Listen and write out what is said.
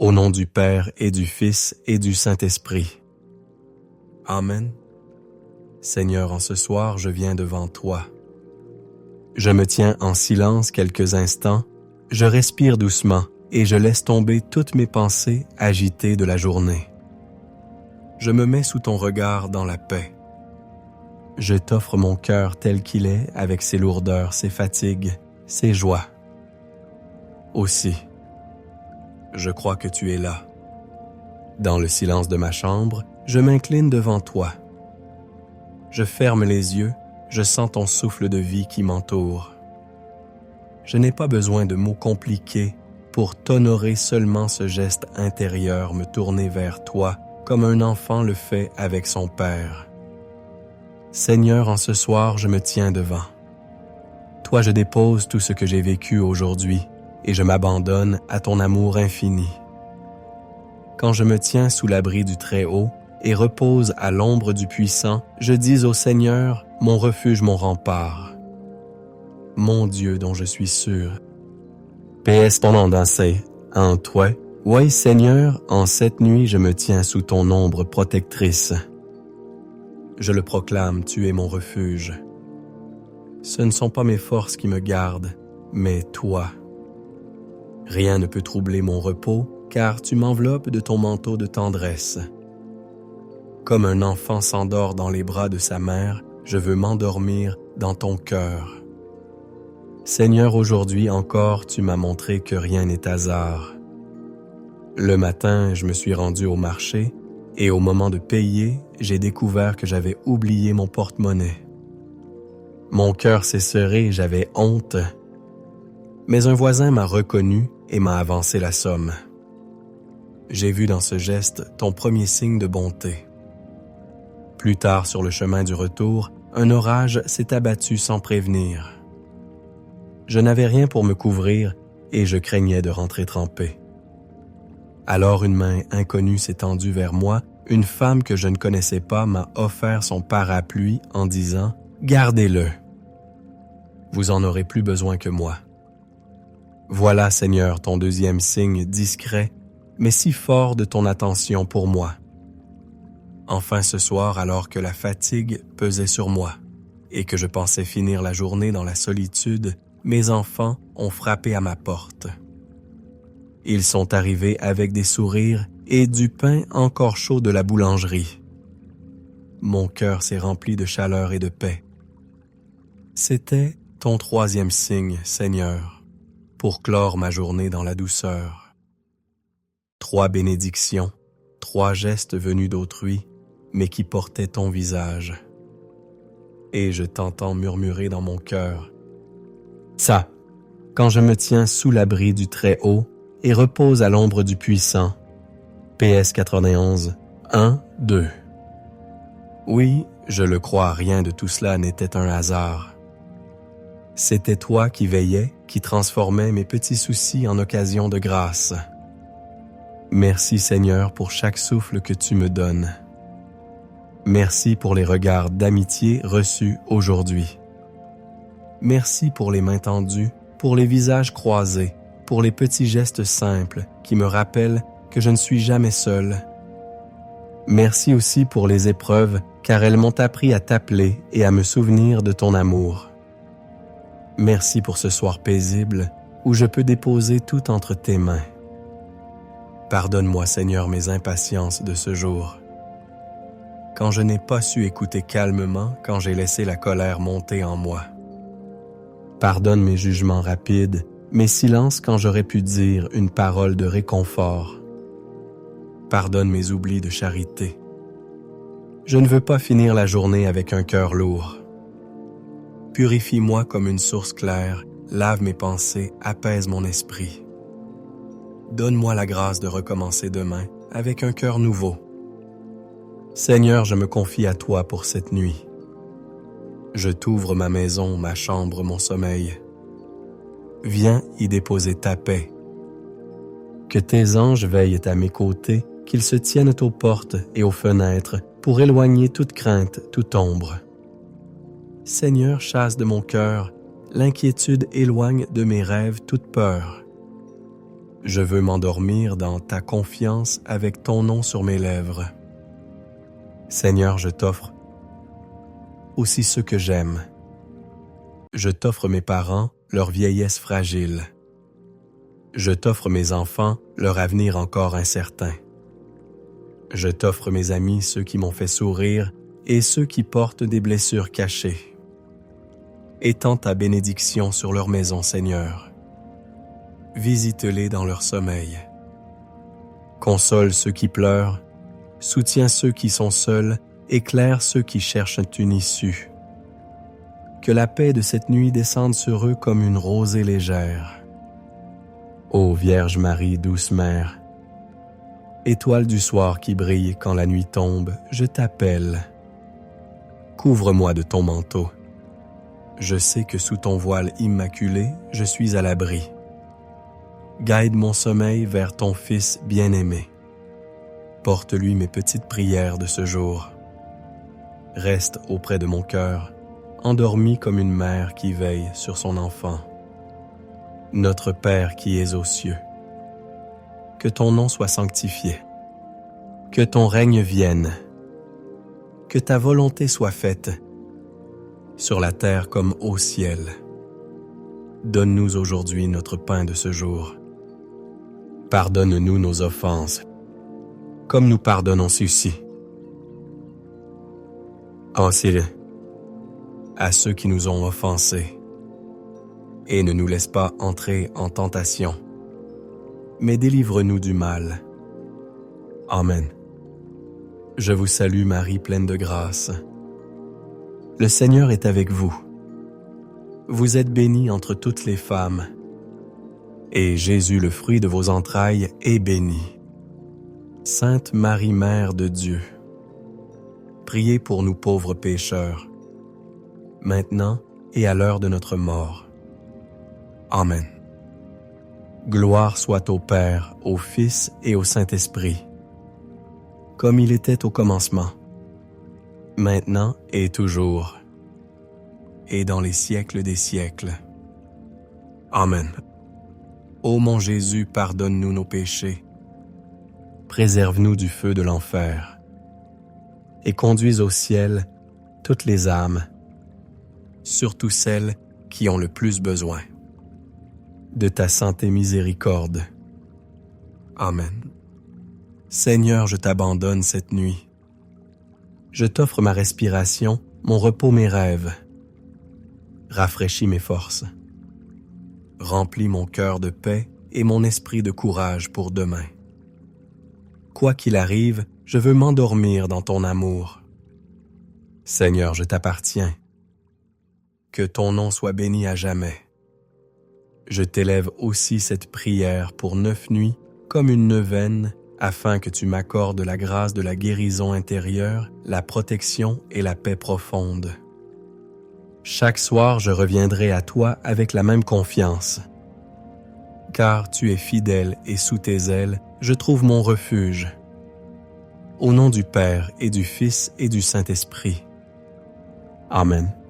Au nom du Père et du Fils et du Saint-Esprit. Amen. Seigneur, en ce soir, je viens devant toi. Je me tiens en silence quelques instants, je respire doucement et je laisse tomber toutes mes pensées agitées de la journée. Je me mets sous ton regard dans la paix. Je t'offre mon cœur tel qu'il est, avec ses lourdeurs, ses fatigues, ses joies. Aussi, je crois que tu es là. Dans le silence de ma chambre, je m'incline devant toi. Je ferme les yeux, je sens ton souffle de vie qui m'entoure. Je n'ai pas besoin de mots compliqués pour t'honorer, seulement ce geste intérieur, me tourner vers toi comme un enfant le fait avec son père. Seigneur, en ce soir, je me tiens devant. Toi, je dépose tout ce que j'ai vécu aujourd'hui et je m'abandonne à ton amour infini. Quand je me tiens sous l'abri du Très-Haut et repose à l'ombre du Puissant, je dis au Seigneur, mon refuge, mon rempart. Mon Dieu dont je suis sûr. PS ton nom dansé, en toi. Oui, Seigneur, en cette nuit je me tiens sous ton ombre protectrice. Je le proclame, tu es mon refuge. Ce ne sont pas mes forces qui me gardent, mais toi. Rien ne peut troubler mon repos, car tu m'enveloppes de ton manteau de tendresse. Comme un enfant s'endort dans les bras de sa mère, je veux m'endormir dans ton cœur. Seigneur, aujourd'hui encore, tu m'as montré que rien n'est hasard. Le matin, je me suis rendu au marché et au moment de payer, j'ai découvert que j'avais oublié mon porte-monnaie. Mon cœur s'est serré, j'avais honte. Mais un voisin m'a reconnu et m'a avancé la somme. J'ai vu dans ce geste ton premier signe de bonté. Plus tard, sur le chemin du retour, un orage s'est abattu sans prévenir. Je n'avais rien pour me couvrir et je craignais de rentrer trempé. Alors une main inconnue s'est tendue vers moi, une femme que je ne connaissais pas m'a offert son parapluie en disant « Gardez-le. Vous en aurez plus besoin que moi. » Voilà, Seigneur, ton deuxième signe discret, mais si fort de ton attention pour moi. Enfin ce soir, alors que la fatigue pesait sur moi et que je pensais finir la journée dans la solitude, mes enfants ont frappé à ma porte. Ils sont arrivés avec des sourires et du pain encore chaud de la boulangerie. Mon cœur s'est rempli de chaleur et de paix. C'était ton troisième signe, Seigneur, pour clore ma journée dans la douceur. 3 bénédictions, 3 gestes venus d'autrui, mais qui portaient ton visage. Et je t'entends murmurer dans mon cœur. Ça, quand je me tiens sous l'abri du Très-Haut et repose à l'ombre du Puissant. PS 91, 1, 2. Oui, je le crois, rien de tout cela n'était un hasard. C'était toi qui veillais, qui transformais mes petits soucis en occasion de grâce. Merci Seigneur pour chaque souffle que tu me donnes. Merci pour les regards d'amitié reçus aujourd'hui. Merci pour les mains tendues, pour les visages croisés, pour les petits gestes simples qui me rappellent que je ne suis jamais seul. Merci aussi pour les épreuves, car elles m'ont appris à t'appeler et à me souvenir de ton amour. Merci pour ce soir paisible où je peux déposer tout entre tes mains. Pardonne-moi, Seigneur, mes impatiences de ce jour. Quand je n'ai pas su écouter calmement, quand j'ai laissé la colère monter en moi. Pardonne mes jugements rapides, mes silences quand j'aurais pu dire une parole de réconfort. Pardonne mes oublis de charité. Je ne veux pas finir la journée avec un cœur lourd. Purifie-moi comme une source claire, lave mes pensées, apaise mon esprit. Donne-moi la grâce de recommencer demain avec un cœur nouveau. Seigneur, je me confie à toi pour cette nuit. Je t'ouvre ma maison, ma chambre, mon sommeil. Viens y déposer ta paix. Que tes anges veillent à mes côtés, qu'ils se tiennent aux portes et aux fenêtres pour éloigner toute crainte, toute ombre. Seigneur, chasse de mon cœur, l'inquiétude éloigne de mes rêves toute peur. Je veux m'endormir dans ta confiance avec ton nom sur mes lèvres. Seigneur, je t'offre aussi ceux que j'aime. Je t'offre mes parents, leur vieillesse fragile. Je t'offre mes enfants, leur avenir encore incertain. Je t'offre mes amis, ceux qui m'ont fait sourire, et ceux qui portent des blessures cachées. Étends ta bénédiction sur leur maison, Seigneur. Visite-les dans leur sommeil. Console ceux qui pleurent, soutiens ceux qui sont seuls, éclaire ceux qui cherchent une issue. Que la paix de cette nuit descende sur eux comme une rosée légère. Ô Vierge Marie, douce mère, étoile du soir qui brille quand la nuit tombe, je t'appelle. Couvre-moi de ton manteau. Je sais que sous ton voile immaculé, je suis à l'abri. Guide mon sommeil vers ton Fils bien-aimé. Porte-lui mes petites prières de ce jour. Reste auprès de mon cœur, endormi comme une mère qui veille sur son enfant. Notre Père qui es aux cieux, que ton nom soit sanctifié, que ton règne vienne, que ta volonté soit faite, sur la terre comme au ciel. Donne-nous aujourd'hui notre pain de ce jour. Pardonne-nous nos offenses, comme nous pardonnons ceux-ci. Aussi à ceux qui nous ont offensés, et ne nous laisse pas entrer en tentation, mais délivre-nous du mal. Amen. Je vous salue Marie, pleine de grâce. Le Seigneur est avec vous. Vous êtes bénie entre toutes les femmes, et Jésus, le fruit de vos entrailles, est béni. Sainte Marie, Mère de Dieu, priez pour nous pauvres pécheurs, maintenant et à l'heure de notre mort. Amen. Gloire soit au Père, au Fils et au Saint-Esprit, comme il était au commencement, maintenant et toujours, et dans les siècles des siècles. Amen. Ô mon Jésus, pardonne-nous nos péchés, préserve-nous du feu de l'enfer, et conduise au ciel toutes les âmes, surtout celles qui ont le plus besoin de ta sainte miséricorde. Amen. Seigneur, je t'abandonne cette nuit. Je t'offre ma respiration, mon repos, mes rêves. Rafraîchis mes forces. Remplis mon cœur de paix et mon esprit de courage pour demain. Quoi qu'il arrive, je veux m'endormir dans ton amour. Seigneur, je t'appartiens. Que ton nom soit béni à jamais. Je t'élève aussi cette prière pour 9 nuits comme une neuvaine, afin que tu m'accordes la grâce de la guérison intérieure, la protection et la paix profonde. Chaque soir, je reviendrai à toi avec la même confiance. Car tu es fidèle et sous tes ailes, je trouve mon refuge. Au nom du Père et du Fils et du Saint-Esprit. Amen.